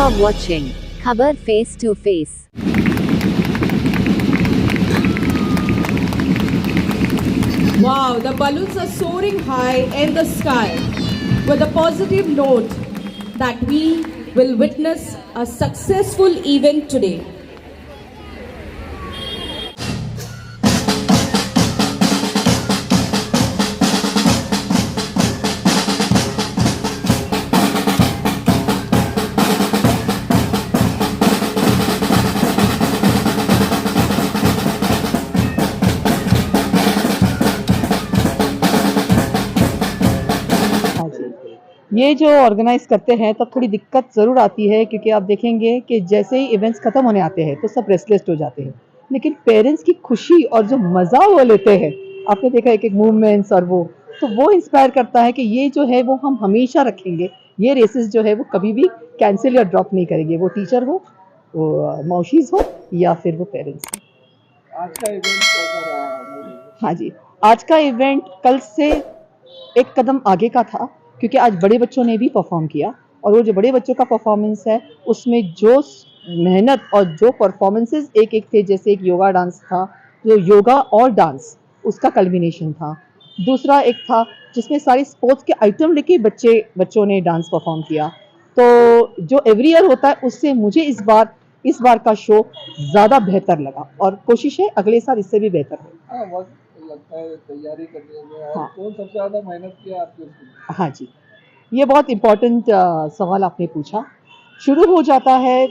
are watching Khabar Face to Face. Wow, the balloons are soaring high in the sky with a positive note that we will witness a successful event today. हाँ जी। ये जो organise करते हैं तब थोड़ी दिक्कत ज़रूर आती है, क्योंकि आप देखेंगे कि जैसे ही इवेंट्स ख़त्म होने आते हैं तो सब रेस्टलेस हो जाते हैं, लेकिन पेरेंट्स की खुशी और जो मज़ा वो लेते हैं, आपने देखा एक एक मूवमेंट्स और वो इंस्पायर करता है कि ये जो है वो हम हमेशा रखेंगे। ये रेसेस जो है वो कभी भी कैंसिल या ड्रॉप नहीं करेंगे, वो टीचर हो, वो मौशीज़ हो या फिर वो पेरेंट्स हो। आज का इवेंट कैसा रहा? हाँ जी, आज का इवेंट कल से एक कदम आगे का था, क्योंकि आज बड़े बच्चों ने भी परफॉर्म किया, और वो जो बड़े बच्चों का परफॉर्मेंस है उसमें जो मेहनत और जो परफॉर्मेंसेस एक एक थे, जैसे एक योगा डांस था, जो योगा और डांस उसका कल्बिनेशन था। दूसरा एक था जिसमें सारे स्पोर्ट्स के आइटम लेके बच्चों ने डांस परफॉर्म किया। तो जो एवरी ईयर होता है उससे मुझे इस बार का शो ज़्यादा बेहतर लगा, और कोशिश है अगले साल इससे भी बेहतर हो। हाँ, वक्त लगता है तैयारी करने में। और हाँ। कौन सबसे ज़्यादा मेहनत किया आपके स्कूल में? हाँ जी, ये बहुत इम्पोर्टेंट सवाल आपने पूछा। शुरू हो जाता है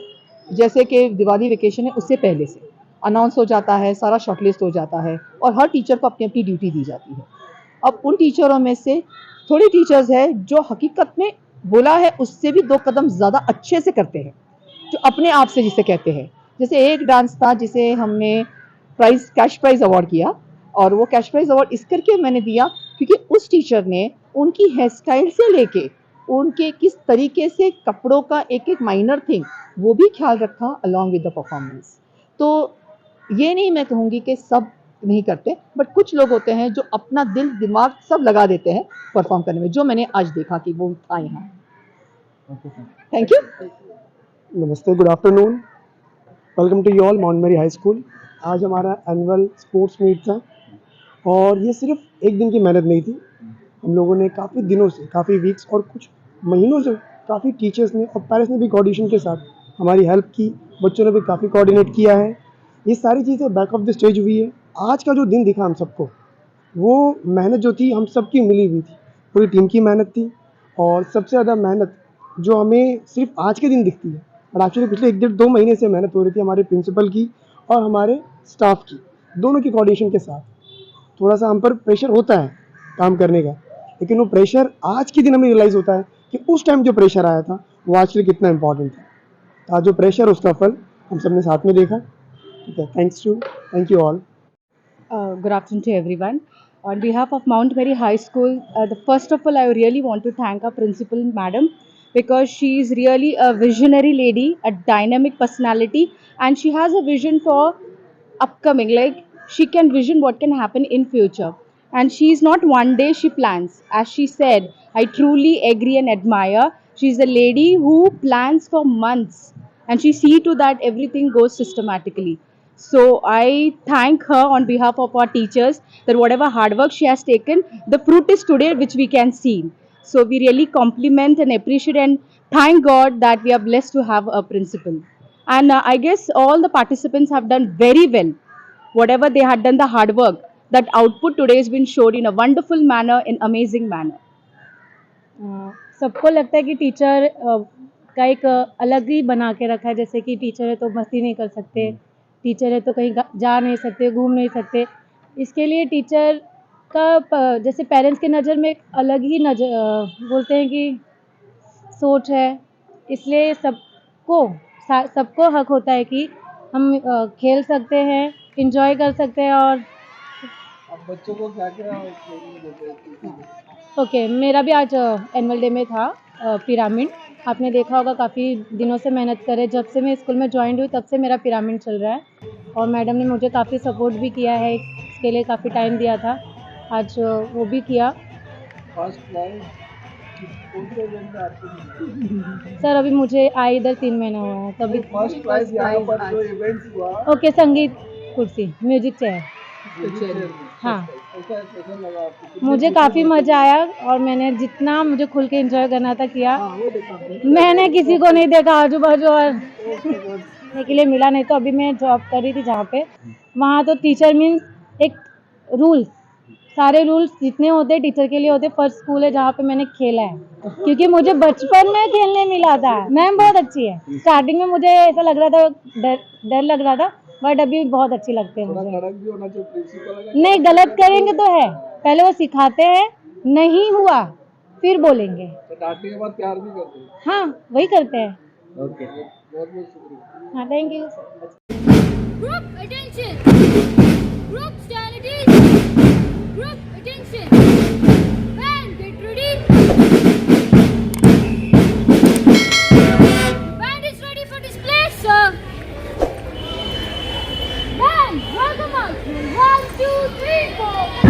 जैसे कि दिवाली वेकेशन है उससे पहले से अनाउंस हो जाता है, सारा शॉर्टलिस्ट हो जाता है और हर टीचर को अपनी अपनी ड्यूटी दी जाती है। अब उन टीचरों में से थोड़े टीचर्स हैं जो हकीकत में बोला है उससे भी 2 कदम ज़्यादा अच्छे से करते हैं, जो अपने आप से जिसे कहते हैं। जैसे एक डांस था जिसे हमने कैश प्राइज़ अवार्ड किया, और वो कैश प्राइज़ अवार्ड इस करके मैंने दिया क्योंकि उस टीचर ने उनकी हेयर स्टाइल से लेके उनके किस तरीके से कपड़ों का एक-एक माइनर थिंग वो भी ख्याल रखा अलॉन्ग विद द परफॉर्मेंस। तो ये नहीं मैं कहूँगी कि सब नहीं करते, बट कुछ लोग होते हैं जो अपना दिल दिमाग सब लगा देते हैं परफॉर्म करने में, जो मैंने आज देखा कि वो था यहाँ। Thank you. नमस्ते, good afternoon, welcome to you all Mount Mary high school. आज हमारा एनुअल स्पोर्ट्स मीट था, और ये सिर्फ एक दिन की मेहनत नहीं थी। हम लोगों ने काफ़ी दिनों से, काफ़ी वीक्स और कुछ महीनों से काफ़ी टीचर्स ने और पेरेंट्स ने भी कोऑर्डिनेशन के साथ हमारी हेल्प की, बच्चों ने भी काफ़ी कोऑर्डिनेट किया है। ये सारी चीज़ें बैक ऑफ द स्टेज हुई है। आज का जो दिन दिखा हम सबको, वो मेहनत जो थी हम सबकी मिली हुई थी, पूरी टीम की मेहनत थी। और सबसे ज़्यादा मेहनत जो हमें सिर्फ आज के दिन दिखती है, और एक्चुअली पिछले 1-1.5-2 महीने से मेहनत हो रही थी हमारे प्रिंसिपल की और हमारे स्टाफ की, दोनों की कोऑर्डिनेशन के साथ। थोड़ा सा हम पर प्रेशर होता है काम करने का, लेकिन वो प्रेशर आज के दिन हमें रियलाइज़ होता है कि उस टाइम जो प्रेशर आया था वो आज के लिए कितना इंपॉर्टेंट था। आज जो प्रेशर उसका फल हम सब ने साथ में देखा। ठीक है, thank you all. Good afternoon to everyone. On behalf of Mount Mary High School, first of all, I really want to thank our principal, madam, because she is really a visionary lady, a dynamic personality, and she has a vision for upcoming. Like she can vision what can happen in future, and she is not one day she plans. As she said, I truly agree and admire. She is a lady who plans for months, and she see to that everything goes systematically. So I thank her on behalf of our teachers that whatever hard work she has taken, the fruit is today which we can see. So we really compliment and appreciate and thank God that we are blessed to have a principal. And I guess all the participants have done very well. Whatever they had done, the hard work, that output today has been showed in a wonderful manner, in amazing manner. सबको लगता है कि teacher का एक अलग ही बना के रखा है, जैसे कि टीचर है तो मस्ती नहीं कर सकते, टीचर है तो कहीं जा नहीं सकते, घूम नहीं सकते। इसके लिए टीचर का जैसे पेरेंट्स के नज़र में एक अलग ही बोलते हैं कि सोच है, इसलिए सबको हक होता है कि हम खेल सकते हैं, इंजॉय कर सकते हैं। और अब बच्चों को क्या क्या ट्रेनिंग देते हैं? ओके, मेरा भी आज एनुअल डे में था पिरामिड। आपने देखा होगा काफ़ी दिनों से मेहनत करे, जब से मैं स्कूल में ज्वाइन हुई तब से मेरा पिरामिड चल रहा है, और मैडम ने मुझे काफ़ी सपोर्ट भी किया है, इसके लिए काफ़ी टाइम दिया था, आज वो भी किया। फर्स्ट प्राइज कौन से इवेंट में आपको मिला? सर अभी मुझे आए इधर 3 महीने हुए हैं, तो अभी फर्स्ट प्राइज यहाँ पर जो इवेंट्स हुआ ओके संगीत कुर्सी म्यूजिक चेयर। हाँ कैसा लगा आपको? मुझे काफ़ी मज़ा आया और मैंने जितना मुझे खुल के एंजॉय करना था किया। मैंने किसी को नहीं देखा आजू बाजू और देखने के लिए मिला नहीं। तो अभी मैं जॉब कर रही थी जहाँ पे, वहाँ तो टीचर मीन्स एक रूल, सारे रूल्स जितने होते हैं टीचर के लिए होते। फर्स्ट स्कूल है जहाँ पे मैंने खेला है, क्योंकि मुझे बचपन में खेलने मिला था। मैम बहुत अच्छी है। स्टार्टिंग में मुझे ऐसा लग रहा था, डर लग रहा था, बट अभी बहुत अच्छी लगते हैं थोड़ा मुझे। कड़क भी होना चाहिए प्रिंसिपल। नहीं, गलत करेंगे तो है, पहले वो सिखाते हैं, नहीं हुआ फिर बोलेंगे। तो डांटने के बाद प्यार भी करते हैं। हाँ वही करते हैं। ओके, बहुत बहुत शुक्रिया। हाँ thank you. Group attention! Group stand at ease! Group attention! Band get ready! Band is ready for display, sir! Band, welcome out! 1, 2, 3, 4!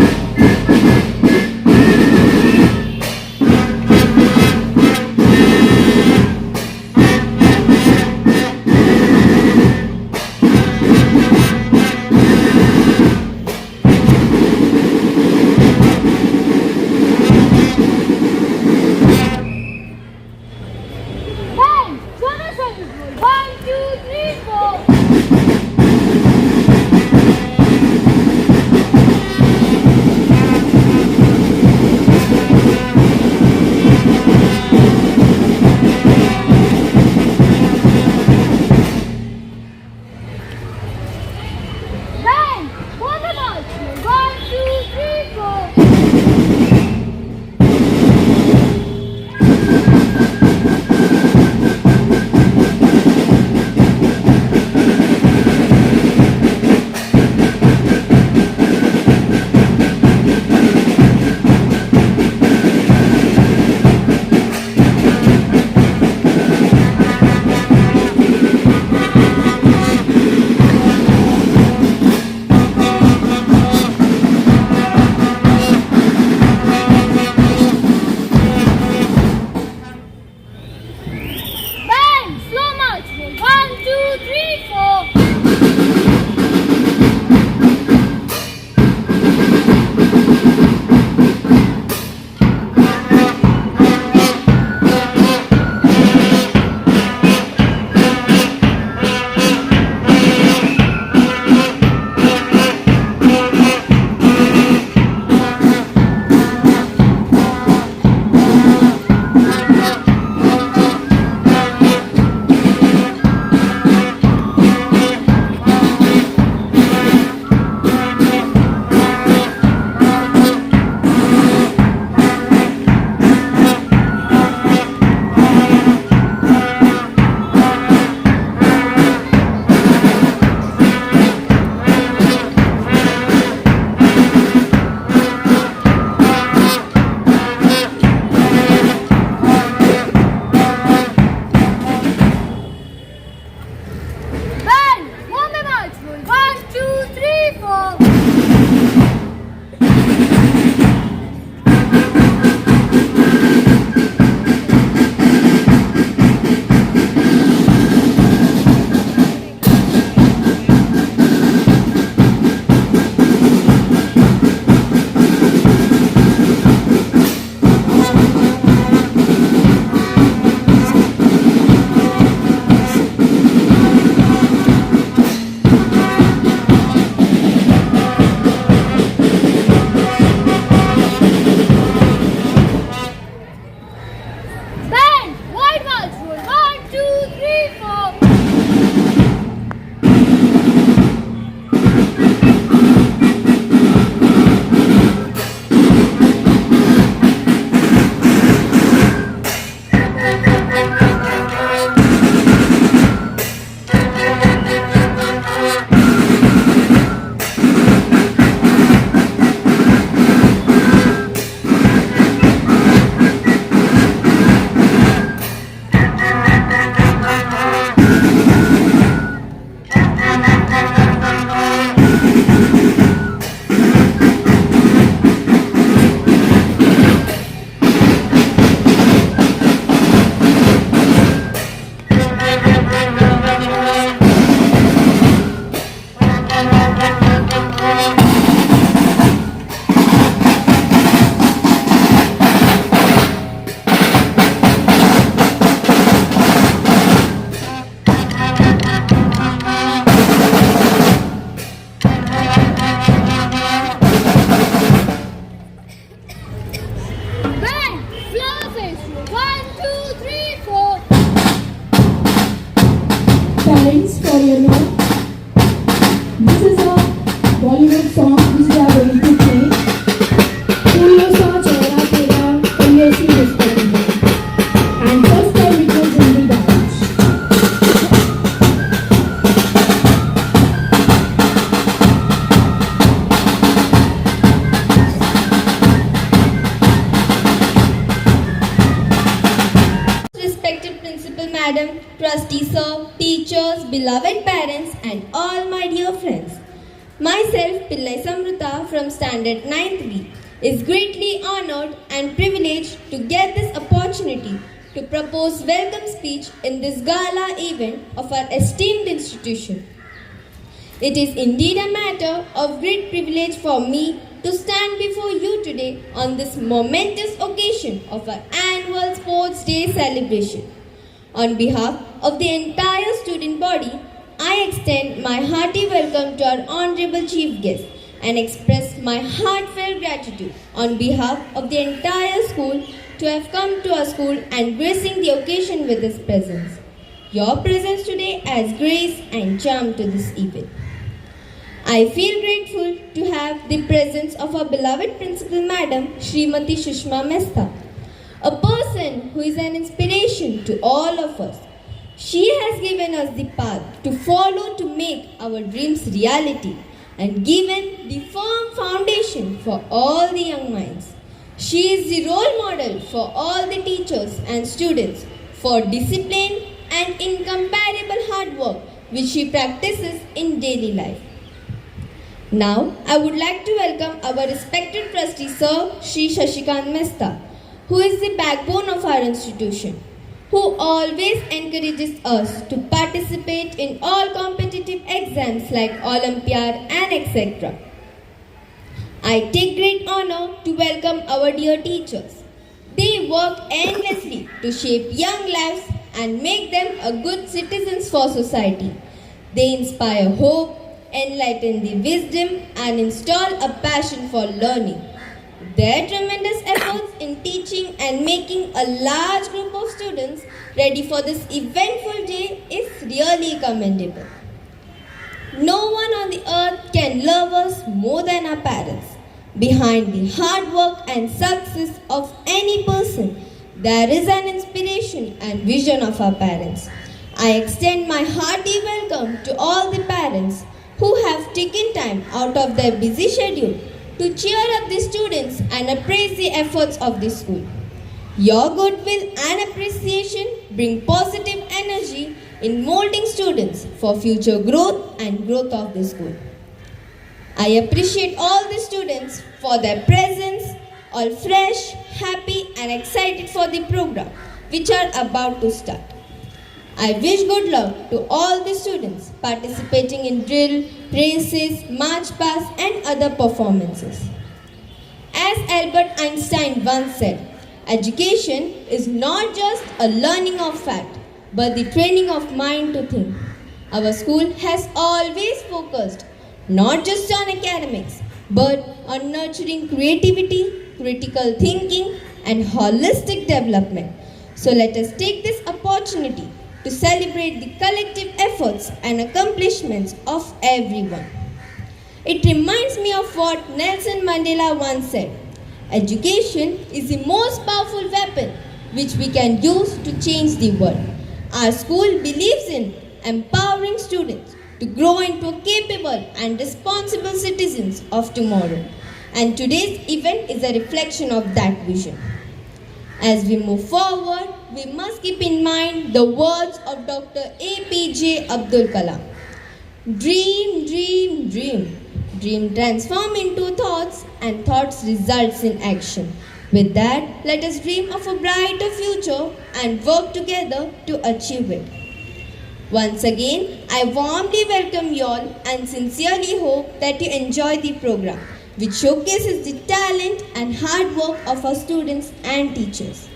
1, 2, 3, 4. Parents, for your note, this is a Bollywood song which we are going to play. Phoolon sa chehra tera kahiye si muskuri hai. And first time it was in the dance. Respected Principal Madam, Trustee Sir, teachers, beloved parents, and all my dear friends. Myself, Pillai Samruta from Standard 9th B, is greatly honored and privileged to get this opportunity to propose welcome speech in this gala event of our esteemed institution. It is indeed a matter of great privilege for me to stand before you today on this momentous occasion of our annual Sports Day celebration. On behalf of the entire student body, I extend my hearty welcome to our Honorable Chief Guest and express my heartfelt gratitude on behalf of the entire school to have come to our school and gracing the occasion with his presence. Your presence today adds grace and charm to this event. I feel grateful to have the presence of our beloved Principal Madam, Srimati Shushma Mehta, a person who is an inspiration to all of us. She has given us the path to follow to make our dreams reality and given the firm foundation for all the young minds. She is the role model for all the teachers and students for discipline and incomparable hard work which she practices in daily life. Now, I would like to welcome our respected trustee, Sir Shri Shashikant Mehta, who is the backbone of our institution, who always encourages us to participate in all competitive exams like Olympiad and etc. I take great honor to welcome our dear teachers. They work endlessly to shape young lives and make them a good citizens for society. They inspire hope, enlighten the wisdom, and install a passion for learning. Their tremendous efforts in teaching and making a large group of students ready for this eventful day is really commendable. No one on the earth can love us more than our parents. Behind the hard work and success of any person, there is an inspiration and vision of our parents. I extend my hearty welcome to all the parents who have taken time out of their busy schedule to cheer up the students and appraise the efforts of the school. Your goodwill and appreciation bring positive energy in molding students for future growth and growth of the school. I appreciate all the students for their presence, all fresh, happy and excited for the program which are about to start. I wish good luck to all the students participating in drill, races, march past and other performances. As Albert Einstein once said, education is not just a learning of fact, but the training of mind to think. Our school has always focused not just on academics, but on nurturing creativity, critical thinking, and holistic development. So let us take this opportunity to celebrate the collective efforts and accomplishments of everyone. It reminds me of what Nelson Mandela once said, education is the most powerful weapon which we can use to change the world. Our school believes in empowering students to grow into capable and responsible citizens of tomorrow. And today's event is a reflection of that vision. As we move forward, we must keep in mind the words of Dr. APJ Abdul Kalam. Dream, dream, dream. Dream transform into thoughts and thoughts results in action. With that, let us dream of a brighter future and work together to achieve it. Once again, I warmly welcome you all and sincerely hope that you enjoy the program, which showcases the talent and hard work of our students and teachers.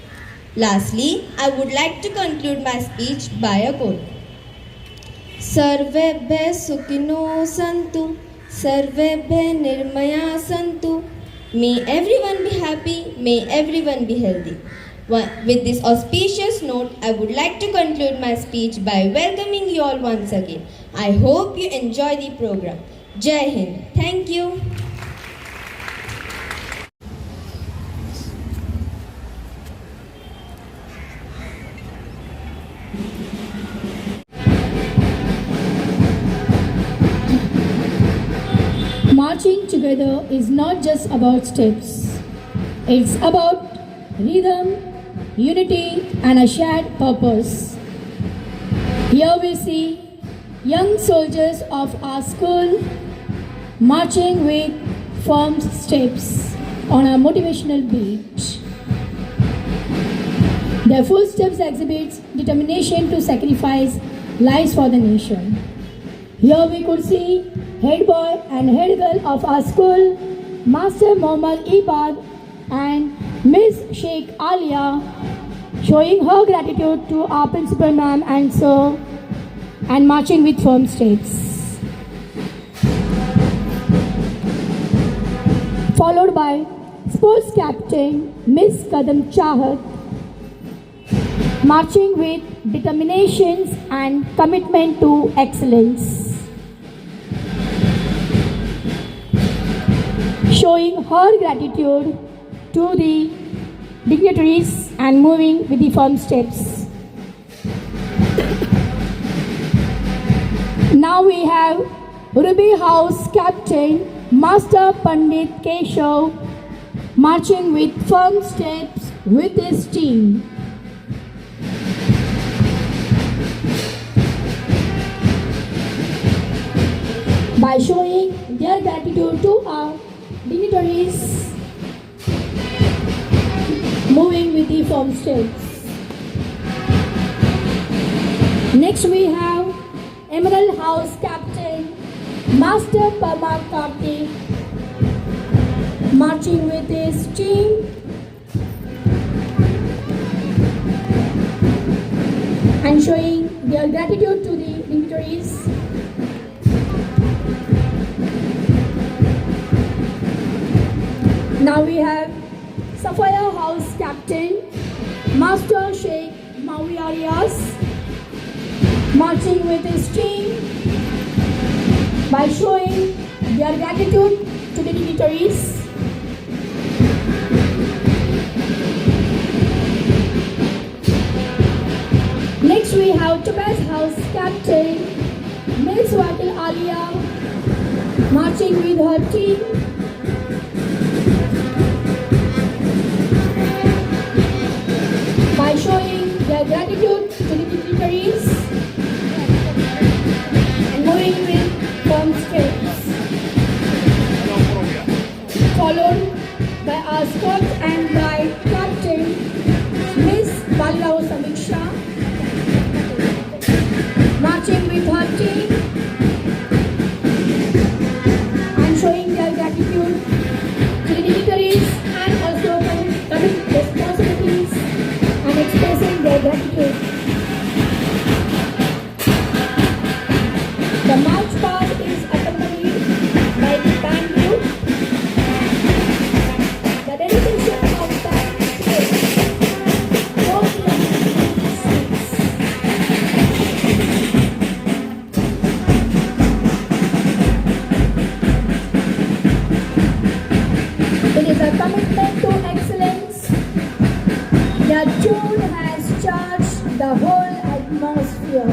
Lastly, I would like to conclude my speech by a quote. Sarvebhya sukhino santu, sarvebhya nirmaya santu. May everyone be happy, may everyone be healthy. With this auspicious note, I would like to conclude my speech by welcoming you all once again. I hope you enjoy the program. Jai Hind. Thank you. Marching together is not just about steps, it's about rhythm, unity, and a shared purpose. Here we see young soldiers of our school marching with firm steps on a motivational beat. Their footsteps exhibits determination to sacrifice lives for the nation. Here we could see head boy and head girl of our school, Master Mohammad Ibad and Miss Sheikh Alia, showing her gratitude to our principal ma'am and sir and marching with firm steps. Followed by sports captain Miss Kadam Chahat, marching with determinations and commitment to excellence. Showing her gratitude to the dignitaries and moving with the firm steps. Now we have Ruby House Captain Master Pandit Keshav marching with firm steps with his team. By showing their gratitude to our dignitaries, moving with the firm steps. Next we have Emerald House Captain Master Parma Kartik marching with his team and showing their gratitude to the dignitaries. Now we have Sapphire House Captain Master Sheikh Maui Arias marching with his team by showing their gratitude to the dignitaries. Next we have Topaz House Captain Miss Wakil Alia marching with her team by showing their gratitude to the dignitaries and moving with firm steps. Followed by our Scout and Guide Captain Miss Balrao Samiksha marching with her team and showing their gratitude to the dignitaries and also coming responsibilities and expressing their gratitude. The march path is accompanied by the band group. The dedication of band is 4 kilometers. It is a commitment to excellence. The tune has charged the whole atmosphere.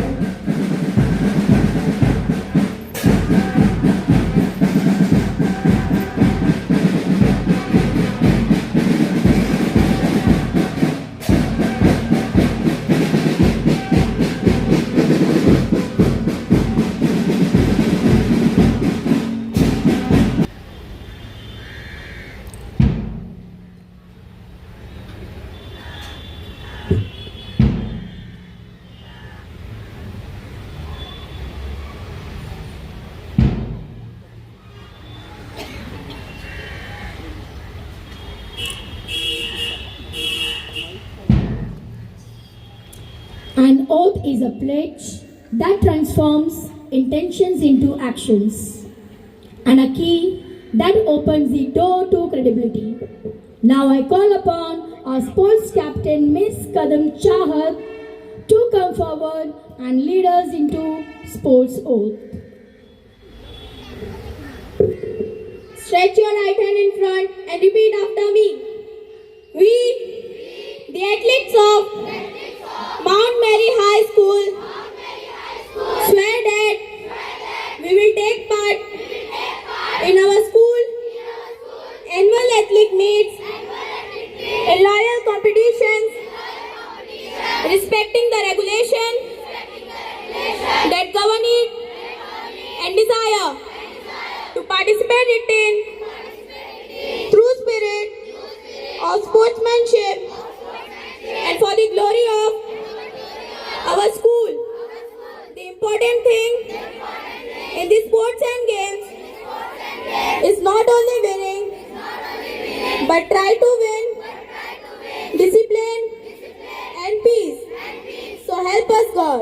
An oath is a pledge that transforms intentions into actions and a key that opens the door to credibility. Now I call upon our sports captain Miss Kadam Chahat to come forward and lead us into sports oath. Stretch your right hand in front and repeat after me. We, the athletes of Mount Mary High School, swear that we will take part in our school annual athletic meets in loyal competitions, respecting the regulation that govern it, and desire to participate in true spirit of sportsmanship and for the glory of our school. The important thing in the sports and games is not only winning but try to win discipline and peace. So help us God.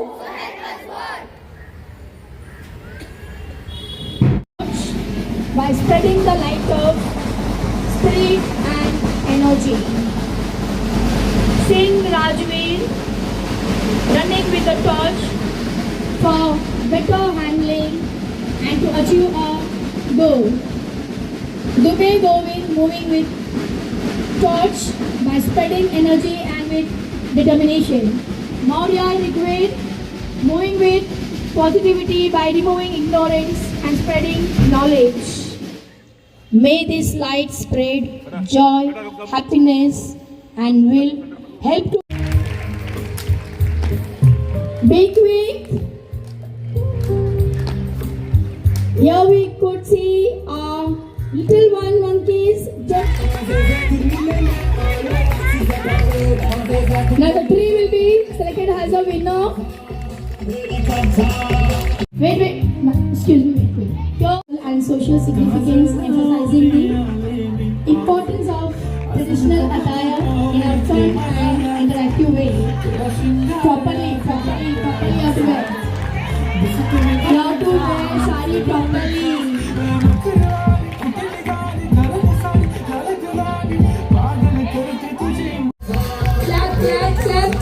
By spreading the light of spirit and energy. Sing Rajveer, running with a torch for better handling and to achieve a goal. Dubey Govind moving with torch by spreading energy and with determination. Maurya Rigved moving with positivity by removing ignorance and spreading knowledge. May this light spread joy, happiness, and will help to be quick. Here we could see our little one monkeys. Now the tree will be selected as a winner. Wait, excuse me, wait. Pure and social significance, emphasizing the importance of traditional attire in a fun and interactive way. Properly you have to wear. You have to wear sari properly. Clap, clap, clap.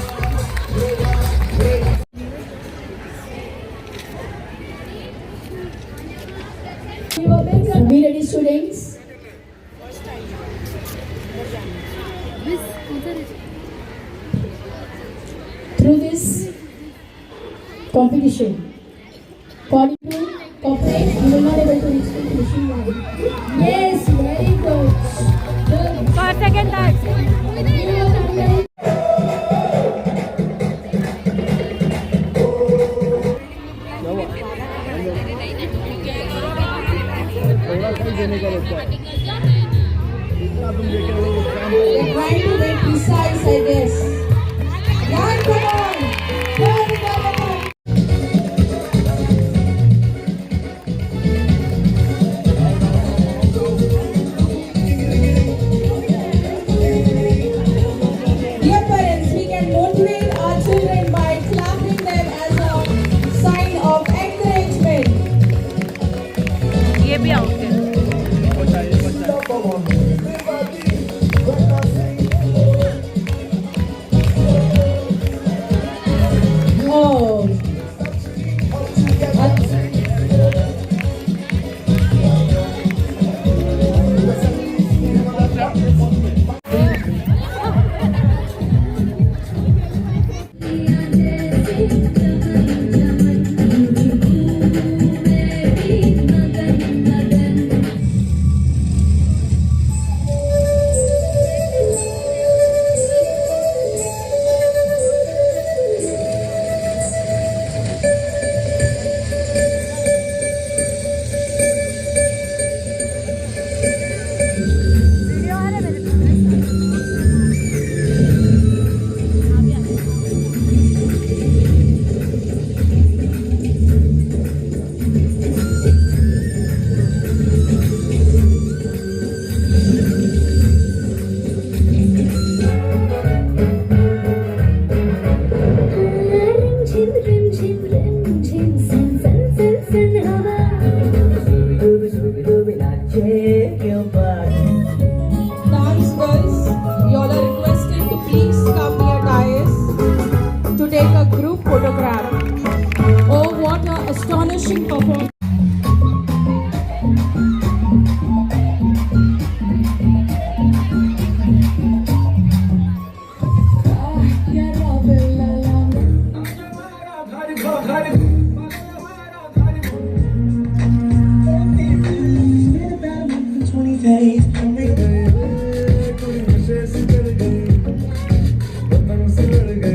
Be ready, students. Through this competition, according to cooperate, you will not able to reach the finishing line. Yes, very good. Second time. देने का लगता है इतना तुम देखे हो काम They're trying to make precise, I guess. Run, come on! Run, come on! Dear parents, we can motivate our children by clapping them as a sign of encouragement. ये भी आउट है. रंग से बढ़ गया